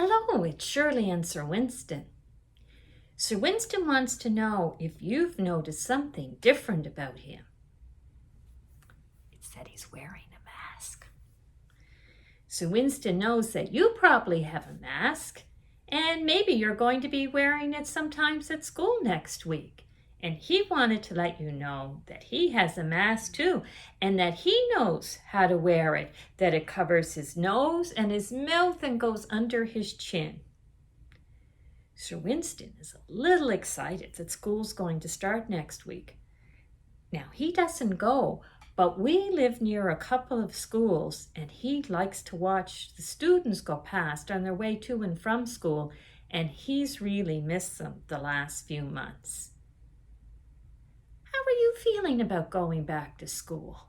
Hello, it's Shirley and Sir Winston. Sir Winston wants to know if you've noticed something different about him. It's that he's wearing a mask. Sir Winston knows that you probably have a mask, and maybe you're going to be wearing it sometimes at school next week. And he wanted to let you know that he has a mask too, and that he knows how to wear it, that it covers his nose and his mouth and goes under his chin. Sir Winston is a little excited that school's going to start next week. Now, he doesn't go, but we live near a couple of schools, and he likes to watch the students go past on their way to and from school, and he's really missed them the last few months. How are you feeling about going back to school?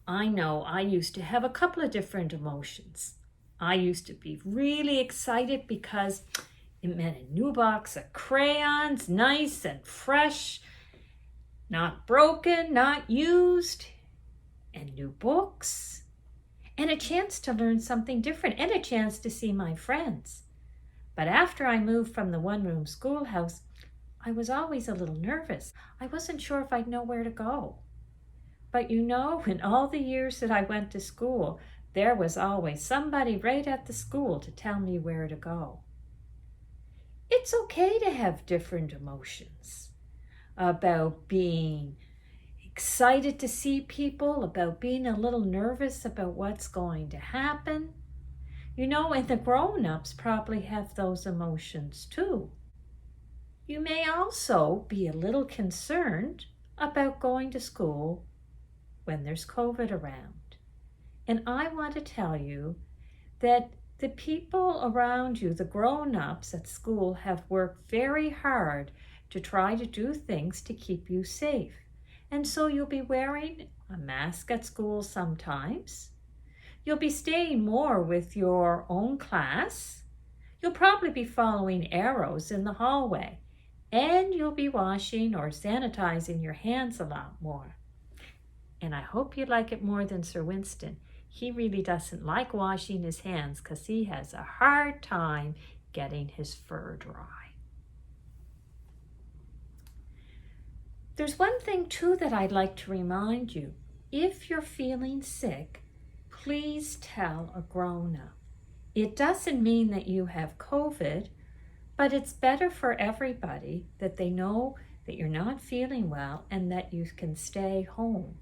I know I used to have a couple of different emotions. I used to be really excited because it meant a new box of crayons, nice and fresh, not broken, not used, and new books, and a chance to learn something different, and a chance to see my friends. But after I moved from the one-room schoolhouse, I was always a little nervous. I wasn't sure if I'd know where to go. But in all the years that I went to school, there was always somebody right at the school to tell me where to go. It's okay to have different emotions about being excited to see people, about being a little nervous about what's going to happen. And the grown-ups probably have those emotions too. You may also be a little concerned about going to school when there's COVID around. And I want to tell you that the people around you, the grown-ups at school, have worked very hard to try to do things to keep you safe. And so you'll be wearing a mask at school sometimes. You'll be staying more with your own class. You'll probably be following arrows in the hallway. And you'll be washing or sanitizing your hands a lot more. And I hope you like it more than Sir Winston. He really doesn't like washing his hands because he has a hard time getting his fur dry. There's one thing too that I'd like to remind you. If you're feeling sick, please tell a grown-up. It doesn't mean that you have COVID, but it's better for everybody that they know that you're not feeling well and that you can stay home.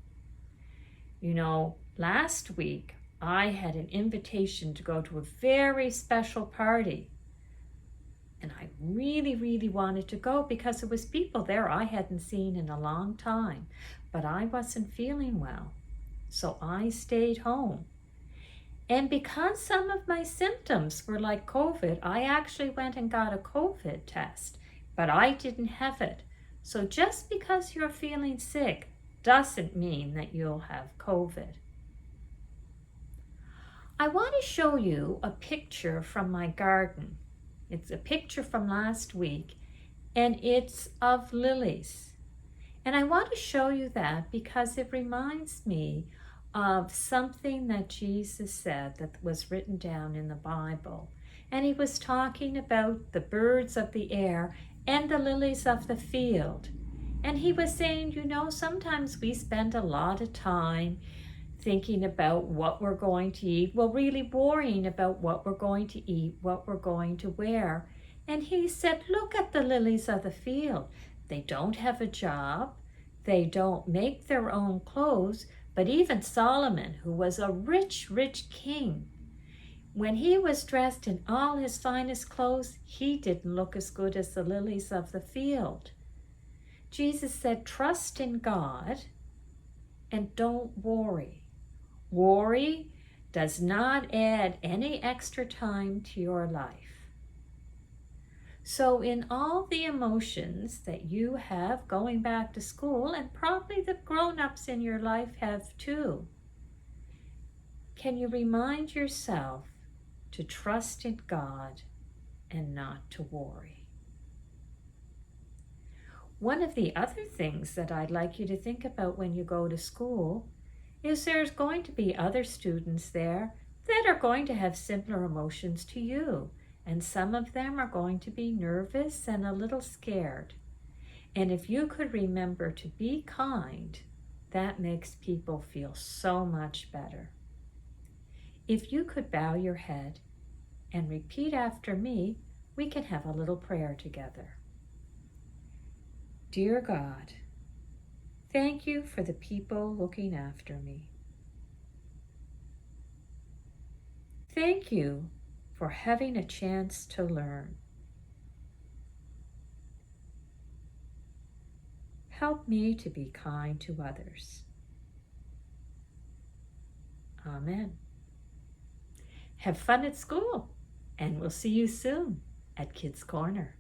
Last week I had an invitation to go to a very special party. And I really, really wanted to go because there was people there I hadn't seen in a long time. But I wasn't feeling well, so I stayed home. And because some of my symptoms were like COVID, I actually went and got a COVID test, but I didn't have it. So just because you're feeling sick doesn't mean that you'll have COVID. I want to show you a picture from my garden. It's a picture from last week, and it's of lilies. And I want to show you that because it reminds me of something that Jesus said that was written down in the Bible. And he was talking about the birds of the air and the lilies of the field. And he was saying, sometimes we spend a lot of time thinking about what we're going to eat, really worrying about what we're going to eat, what we're going to wear. And he said, look at the lilies of the field. They don't have a job. They don't make their own clothes. But even Solomon, who was a rich, rich king, when he was dressed in all his finest clothes, he didn't look as good as the lilies of the field. Jesus said, trust in God and don't worry. Worry does not add any extra time to your life. So in all the emotions that you have going back to school, and probably the grown-ups in your life have too, can you remind yourself to trust in God and not to worry? One of the other things that I'd like you to think about when you go to school is there's going to be other students there that are going to have similar emotions to you. And some of them are going to be nervous and a little scared. And if you could remember to be kind, that makes people feel so much better. If you could bow your head and repeat after me, we can have a little prayer together. Dear God, thank you for the people looking after me. Thank you for having a chance to learn. Help me to be kind to others. Amen. Have fun at school, and we'll see you soon at Kids Corner.